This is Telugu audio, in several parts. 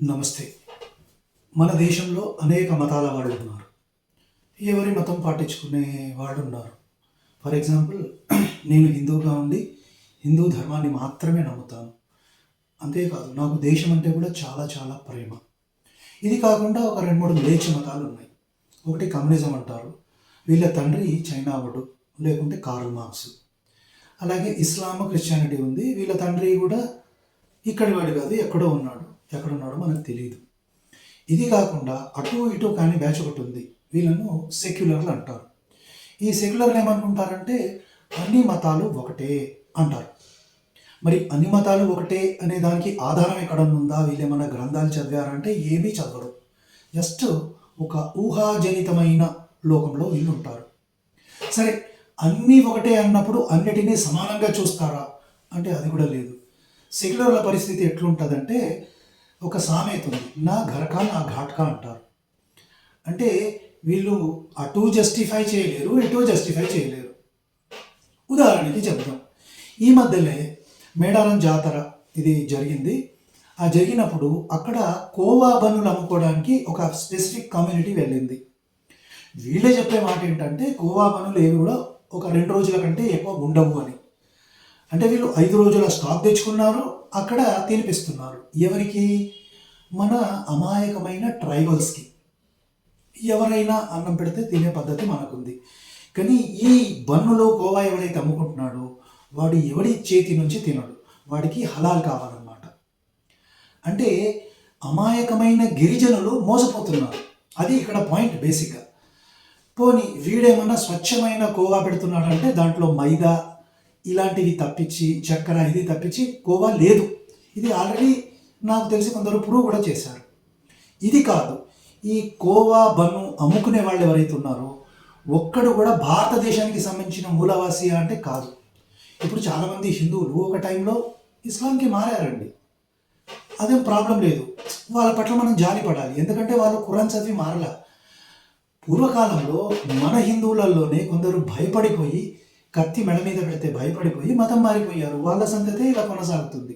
నమస్తే. మన దేశంలో అనేక మతాల వాళ్ళు ఉన్నారు. ఎవరి మతం పాటించుకునే వాళ్ళు ఉన్నారు. ఫర్ ఎగ్జాంపుల్ నేను హిందువుగా ఉండి హిందూ ధర్మాన్ని మాత్రమే నమ్ముతాను. అంతేకాదు నాకు దేశం అంటే కూడా చాలా చాలా ప్రేమ. ఇది కాకుండా ఒక 2, 3 మ్లేచ్ఛ మతాలు ఉన్నాయి. ఒకటి కమ్యూనిజం అంటారు. వీళ్ళ తండ్రి చైనావుడు లేకుంటే కార్ల్ మార్క్స్. అలాగే ఇస్లాము, క్రిస్టియానిటీ ఉంది. వీళ్ళ తండ్రి కూడా ఇక్కడి వాడు కాదు, ఎక్కడో ఉన్నాడు. ఎక్కడున్నాడో మనకు తెలియదు. ఇది కాకుండా అటు ఇటు కానీ బ్యాచ్ ఒకటి ఉంది. వీళ్ళను సెక్యులర్లు అంటారు. ఈ సెక్యులర్లు ఏమనుకుంటారంటే అన్ని మతాలు ఒకటే అంటారు. మరి అన్ని మతాలు ఒకటే అనే దానికి ఆధారం ఎక్కడ ఉందా? వీళ్ళు ఏమైనా గ్రంథాలు చదివారంటే ఏమీ చదవరు. జస్ట్ ఒక ఊహాజనితమైన లోకంలో వీళ్ళు ఉంటారు. సరే, అన్నీ ఒకటే అన్నప్పుడు అన్నిటినీ సమానంగా చూస్తారా అంటే అది కూడా లేదు. సెక్యులర్ల పరిస్థితి ఎట్లుంటుందంటే ఒక సామెత ఉంది, నా ఘర్కా నా ఘాట్కా అంటారు. అంటే వీళ్ళు అటు జస్టిఫై చేయలేరు, ఇటు జస్టిఫై చేయలేరు. ఉదాహరణకి చెప్తాం. ఈ మధ్యలో మేడారం జాతర ఇది జరిగింది. ఆ జరిగినప్పుడు అక్కడ కోవా బన్నులు అమ్ముకోవడానికి ఒక స్పెసిఫిక్ కమ్యూనిటీ వెళ్ళింది. వీళ్ళే చెప్పే మాట ఏంటంటే కోవా బన్నులు ఏవి కూడా ఒక 2 రోజుల కంటే ఎక్కువ ఉండవు అని. అంటే వీళ్ళు 5 రోజుల స్టాక్ తెచ్చుకున్నారు, అక్కడ తినిపిస్తున్నారు. ఎవరికి? మన అమాయకమైన ట్రైబల్స్కి. ఎవరైనా అన్నం పెడితే తినే పద్ధతి మనకుంది. కానీ ఈ బన్నులో కోవా ఎవరైతే అమ్ముకుంటున్నాడో వాడు ఎవడి చేతి నుంచి తినడు, వాడికి హలాల్ కావాలన్నమాట. అంటే అమాయకమైన గిరిజనులు మోసపోతున్నారు. అది ఇక్కడ పాయింట్ బేసిక్గా. పోనీ వీడేమన్నా స్వచ్ఛమైన కోవా పెడుతున్నాడంటే దాంట్లో మైదా ఇలాంటివి తప్పించి, చక్కెర ఇది తప్పించి కోవా లేదు. ఇది ఆల్రెడీ నాకు తెలిసి కొందరు ప్రూవ్ కూడా చేశారు. ఇది కాదు, ఈ కోవా బన్ను అమ్ముకునే వాళ్ళు ఎవరైతే ఉన్నారో ఒక్కడు కూడా భారతదేశానికి సంబంధించిన మూలవాసి అంటే కాదు. ఇప్పుడు చాలామంది హిందువులు ఒక టైంలో ఇస్లాంకి మారారండి. అదేం ప్రాబ్లం లేదు, వాళ్ళ పట్ల మనం జాలి పడాలి. ఎందుకంటే వాళ్ళు ఖురాన్ చదివి మారలా. పూర్వకాలంలో మన హిందువులలోనే కొందరు భయపడిపోయి కత్తి మెడ మీద పెడితే భయపడిపోయి మతం మారిపోయారు. వాళ్ళ సంగతే ఇలా కొనసాగుతుంది.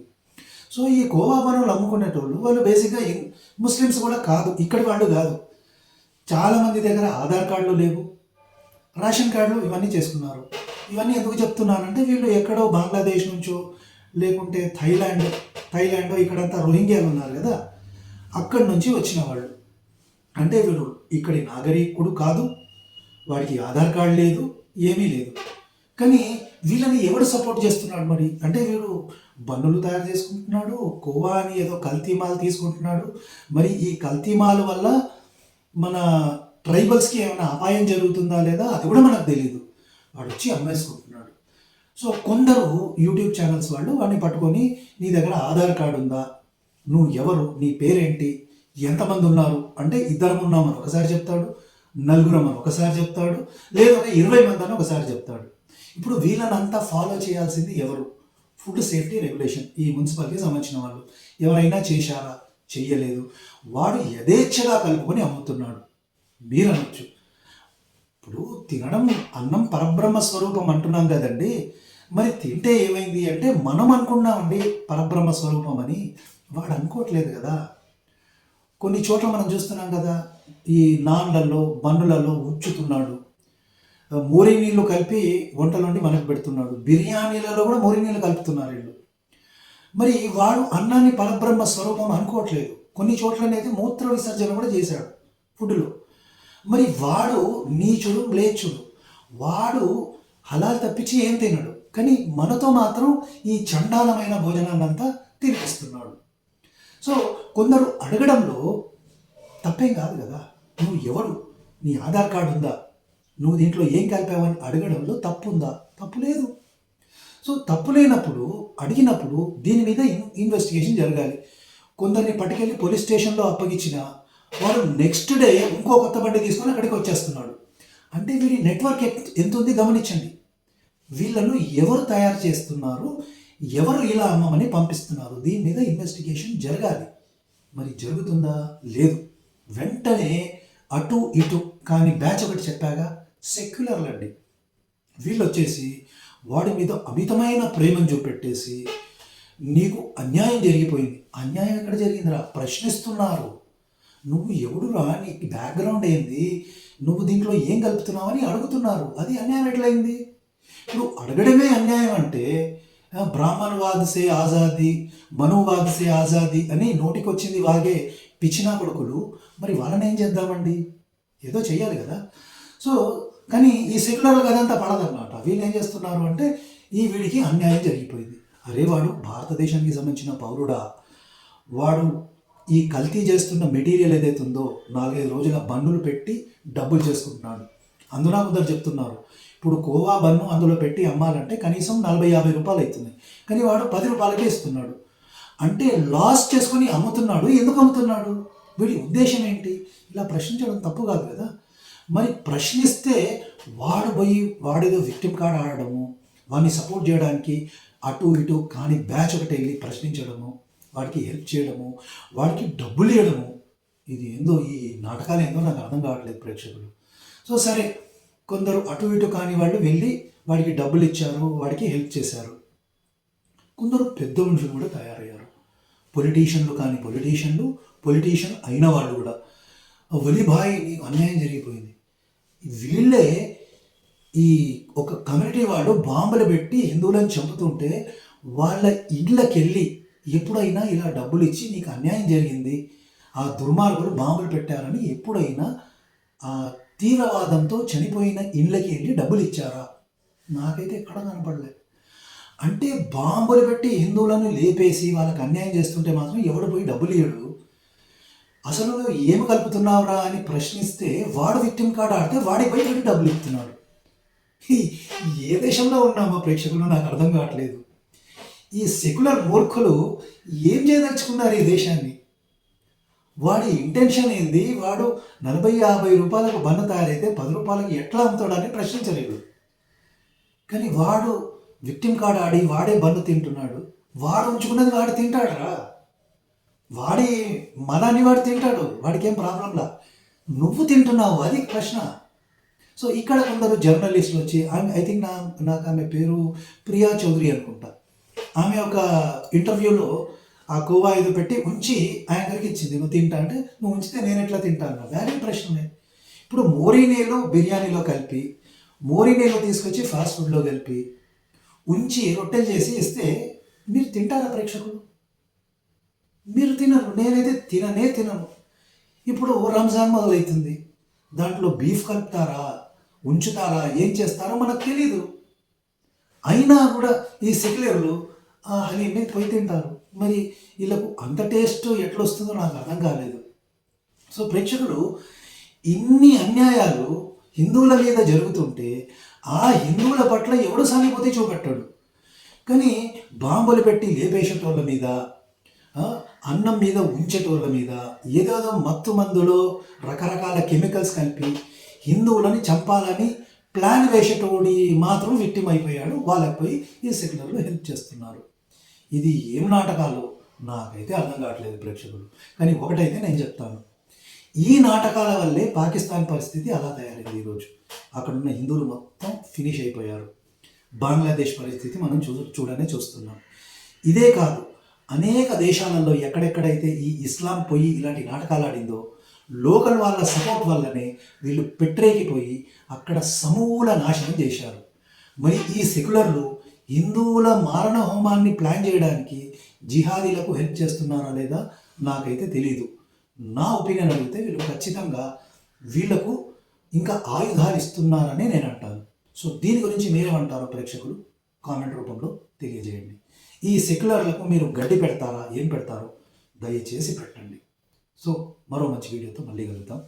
సో ఈ కోవా బన్నులు అమ్ముకునేటోళ్ళు వాళ్ళు బేసిక్గా ముస్లిమ్స్ కూడా కాదు, ఇక్కడి వాళ్ళు కాదు. చాలామంది దగ్గర ఆధార్ కార్డులు లేవు, రేషన్ కార్డులు ఇవన్నీ చేసుకున్నారు. ఇవన్నీ ఎందుకు చెప్తున్నానంటే వీళ్ళు ఎక్కడో బంగ్లాదేశ్ నుంచో లేకుంటే థైలాండ్ ఇక్కడంతా రోహింగ్యాలు ఉన్నారు కదా, అక్కడి నుంచి వచ్చిన వాళ్ళు. అంటే వీడు ఇక్కడి నాగరికుడు కాదు, వాడికి ఆధార్ కార్డు లేదు, ఏమీ లేదు. కానీ వీళ్ళని ఎవడు సపోర్ట్ చేస్తున్నాడు మరి? అంటే వీడు బన్నులు తయారు చేసుకుంటున్నాడు, కోవా అని ఏదో కల్తీ మాల్ తీసుకుంటున్నాడు. మరి ఈ కల్తీ మాల్ వల్ల మన ట్రైబల్స్కి ఏమైనా అపాయం జరుగుతుందా లేదా అది కూడా మనకు తెలియదు. వాడు వచ్చి అమ్మేసుకుంటున్నాడు. సో కొందరు యూట్యూబ్ ఛానల్స్ వాళ్ళు వాడిని పట్టుకొని నీ దగ్గర ఆధార్ కార్డు ఉందా, నువ్వు ఎవరు, నీ పేరేంటి, ఎంతమంది ఉన్నారు అంటే 2 ఉన్నామని ఒకసారి చెప్తాడు, 4 అని ఒకసారి చెప్తాడు, లేదా 20 మంది అని ఒకసారి చెప్తాడు. ఇప్పుడు వీళ్ళనంతా ఫాలో చేయాల్సింది ఎవరు? ఫుడ్ సేఫ్టీ రెగ్యులేషన్, ఈ మున్సిపాలిటీకి సంబంధించిన వాళ్ళు. ఎవరైనా చేశారా? చెయ్యలేదు. వాడు యథేచ్ఛగా కలుపుకొని అమ్ముతున్నాడు. మీరు అనొచ్చు, ఇప్పుడు తినడం అన్నం పరబ్రహ్మ స్వరూపం అంటున్నాం కదండి, మరి తింటే ఏమైంది అంటే మనం అనుకున్నామండి పరబ్రహ్మ స్వరూపం అని, వాడు అనుకోవట్లేదు కదా. కొన్ని చోట్ల మనం చూస్తున్నాం కదా, ఈ నాన్లలో బన్నులలో ఉంచుతున్నాడు, మోరీ నీళ్ళు కలిపి వంటలు వండి మనకు పెడుతున్నాడు, బిర్యానీలలో కూడా మోరీ నీళ్ళు కలుపుతున్నారు వీళ్ళు. మరి వాడు అన్నాన్ని పరబ్రహ్మ స్వరూపం అనుకోవట్లేదు. కొన్ని చోట్లనైతే మూత్ర విసర్జన కూడా చేశాడు ఫుడ్లో. మరి వాడు నీచుడు, మ్లేచ్చుడు, వాడు హలాల్ తప్పించి ఏం తినడు. కానీ మనతో మాత్రం ఈ చండాలమైన భోజనాన్నంతా తినిపిస్తున్నాడు. సో కొందరు అడగడంలో తప్పేం కాదు కదా. నువ్వు ఎవడు, నీ ఆధార్ కార్డు ఉందా, నువ్వు దీంట్లో ఏం కలిపావని అడగడంలో తప్పు ఉందా? తప్పు లేదు. సో తప్పు లేనప్పుడు అడిగినప్పుడు దీని మీద ఇన్వెస్టిగేషన్ జరగాలి. కొందరిని పట్టుకెళ్ళి పోలీస్ స్టేషన్లో అప్పగించిన వాడు నెక్స్ట్ డే ఇంకో కొత్త బండి తీసుకొని అక్కడికి వచ్చేస్తున్నాడు. అంటే వీడి నెట్వర్క్ ఎంత ఉంది గమనించండి. వీళ్ళను ఎవరు తయారు చేస్తున్నారు, ఎవరు ఇలా అమ్మమని పంపిస్తున్నారు, దీని మీద ఇన్వెస్టిగేషన్ జరగాలి. మరి జరుగుతుందా? లేదు. వెంటనే అటు ఇటు కానీ బ్యాచ్ ఒకటి చెప్పాగా, సెక్యులర్లు అండి. వీళ్ళు వచ్చేసి వాడి మీద అమితమైన ప్రేమను చూపెట్టేసి నీకు అన్యాయం జరిగిపోయింది. అన్యాయం ఎక్కడ జరిగిందిరా? ప్రశ్నిస్తున్నారు. నువ్వు ఎవడురా? నీకు బ్యాక్గ్రౌండ్ ఏంది? నువ్వు దీంట్లో ఏం కలుపుతున్నావని అడుగుతున్నారు. అది అన్యాయం ఎట్లయింది? ఇప్పుడు అడగడమే అన్యాయం అంటే బ్రాహ్మణవాద్ సే ఆజాదీ, మనువాద్ సే ఆజాదీ అని నోటికొచ్చింది వాగే పిచ్చినా కొడుకులు. మరి వాళ్ళని ఏం చేద్దామండి? ఏదో చెయ్యాలి కదా. సో కానీ ఈ సెక్యులర్ కదంతా పడదన్నమాట. వీళ్ళు ఏం చేస్తున్నారు అంటే వీడికి అన్యాయం జరిగిపోయింది. అరే వాడు భారతదేశానికి సంబంధించిన పౌరుడా? వాడు ఈ కల్తీ చేస్తున్న మెటీరియల్ ఏదైతే ఉందో 4-5 రోజుల బన్నులు పెట్టి డబ్బులు చేసుకుంటున్నాడు. అందులో కొందరు చెప్తున్నారు ఇప్పుడు కోవా బన్ను అందులో పెట్టి అమ్మాలంటే కనీసం 40-50 రూపాయలు అవుతున్నాయి. కానీ వాడు 10 రూపాయలకే ఇస్తున్నాడు. అంటే లాస్ చేసుకొని అమ్ముతున్నాడు. ఎందుకు అమ్ముతున్నాడు? వీడి ఉద్దేశం ఏంటి? ఇలా ప్రశ్నించడం తప్పు కాదు కదా. మరి ప్రశ్నిస్తే వాడు పోయి వాడేదో విక్టిమ్ కార్డ్ ఆడడము, వాడిని సపోర్ట్ చేయడానికి అటు ఇటు కానీ బ్యాచ్ ఒకటి వెళ్ళి ప్రశ్నించడము, వాడికి హెల్ప్ చేయడము, వాడికి డబ్బులు ఇవ్వడము, ఇది ఏందో ఈ నాటకాలు ఏందో నాకు అర్థం కావట్లేదు ప్రేక్షకులు. సో సరే, కొందరు అటు ఇటు కాని వాళ్ళు వెళ్ళి వాడికి డబ్బులు ఇచ్చారు, వాడికి హెల్ప్ చేశారు. కొందరు పెద్ద మనుషులు కూడా తయారయ్యారు. పొలిటీషియన్లు కాని పొలిటీషియన్ అయిన వాళ్ళు కూడా, వలిభాయ్ నీకు అన్యాయం జరిగిపోయింది. వీళ్ళే ఈ ఒక కమ్యూనిటీ వాళ్ళు బాంబులు పెట్టి హిందువులను చంపుతుంటే వాళ్ళ ఇళ్ళకెళ్ళి ఎప్పుడైనా ఇలా డబ్బులు ఇచ్చి నీకు అన్యాయం జరిగింది, ఆ దుర్మార్గులు బాంబులు పెట్టారని ఎప్పుడైనా ఆ తీవ్రవాదంతో చనిపోయిన ఇళ్ళకి వెళ్ళి డబ్బులు ఇచ్చారా? నాకైతే ఎక్కడ కనపడలేదు. అంటే బాంబులు పెట్టి హిందువులను లేపేసి వాళ్ళకి అన్యాయం చేస్తుంటే మాత్రం ఎవడు పోయి డబ్బులు ఇవ్వడు. అసలు నువ్వు ఏమి కలుపుతున్నావురా అని ప్రశ్నిస్తే వాడు విక్టిమ్ కార్డ్ ఆడితే వాడికి పోయి వీడు డబ్బులు ఇస్తున్నాడు. ఏ దేశంలో ఉన్నామో ప్రేక్షకులు నాకు అర్థం కావట్లేదు. ఈ సెక్యులర్ మూర్ఖులు ఏం చేయదలుచుకున్నారు ఈ దేశాన్ని? వాడి ఇంటెన్షన్ ఏంది? వాడు 40-50 రూపాయలకు బన్ను తయారైతే 10 రూపాయలకి ఎట్లా అమ్ముతాడని ప్రశ్నించలేడు. కానీ వాడు విక్టిమ్ కార్డ్ ఆడి వాడే బన్ను తింటున్నాడు. వాడు ఉంచుకున్నది వాడు తింటాడురా. వాడి మనాన్ని వాడు తింటాడు, వాడికి ఏం ప్రాబ్లంలా. నువ్వు తింటున్నావు, అది ప్రశ్న. సో ఇక్కడ కొందరు జర్నలిస్టులు వచ్చి, ఐ థింక్ నాకు ఆమె పేరు ప్రియా చౌదరి అనుకుంటా, ఆమె ఒక ఇంటర్వ్యూలో ఆ కోవా ఏదో పెట్టి ఉంచి యాంకర్కి ఇచ్చింది, నువ్వు తింటా అంటే, నువ్వు ఉంచితే నేను ఎట్లా తింటాను? వేరే ప్రశ్నే. ఇప్పుడు మోరీనేలో బిర్యానీలో కలిపి, మోరీనేలో తీసుకొచ్చి ఫాస్ట్ ఫుడ్లో కలిపి ఉంచి రొట్టెలు చేసి ఇస్తే మీరు తింటారా ప్రేక్షకులు? మీరు తినరు. నేనైతే తినను. ఇప్పుడు రంజాన్ మొదలవుతుంది, దాంట్లో బీఫ్ కలుపుతారా, ఉంచుతారా, ఏం చేస్తారో మనకు తెలీదు. అయినా కూడా ఈ సెక్యులర్లు హలీమే పోయి తింటారు. మరి వీళ్ళకు అంత టేస్ట్ ఎట్లొస్తుందో నాకు అర్థం కాలేదు. సో ప్రేక్షకులు, ఇన్ని అన్యాయాలు హిందువుల మీద జరుగుతుంటే ఆ హిందువుల పట్ల ఎవడు సానుభూతి చూపెట్టాడు. కానీ బాంబులు పెట్టి లేపేసేటోళ్ళ మీద, అన్నం మీద ఉంచేటోళ్ళ మీద, ఏదేదో మత్తు మందులో రకరకాల కెమికల్స్ కలిపి హిందువులని చంపాలని ప్లాన్ వేసేటోడి మాత్రం విక్టిమ్ అయిపోయాడు. వాళ్ళకి పోయి ఈ సెక్యులర్లు హెల్ప్ చేస్తున్నారు. ఇది ఏం నాటకాలు నాకైతే అర్థం కావట్లేదు ప్రేక్షకులు. కానీ ఒకటైతే నేను చెప్తాను, ఈ నాటకాల వల్లే పాకిస్తాన్ పరిస్థితి అలా తయారైంది. ఈరోజు అక్కడున్న హిందువులు మొత్తం ఫినిష్ అయిపోయారు. బంగ్లాదేశ్ పరిస్థితి మనం చూస్తున్నాం. ఇదే కాదు, అనేక దేశాలలో ఎక్కడెక్కడైతే ఈ ఇస్లాం పోయి ఇలాంటి నాటకాలు ఆడిందో, లోకల్ వాళ్ళ సపోర్ట్ వల్లనే వీళ్ళు పెట్టరేకిపోయి అక్కడ సమూల నాశనం చేశారు. మరి ఈ సెక్యులర్లు హిందువుల మారణ హోమాన్ని ప్లాన్ చేయడానికి జిహాదీలకు హెల్ప్ చేస్తున్నారా లేదా నాకైతే తెలీదు. నా ఒపీనియన్ అడిగితే వీళ్ళు ఖచ్చితంగా వీళ్లకు ఇంకా ఆయుధాలు ఇస్తున్నారని నేను అంటాను. సో దీని గురించి మీరేమంటారో ప్రేక్షకులు కామెంట్ రూపంలో తెలియజేయండి. ఈ సెక్యులర్లకు మీరు గడ్డి పెడతారా, ఏం పెడతారో దయచేసి పెట్టండి. సో మరో మంచి వీడియోతో మళ్ళీ కలుద్దాం.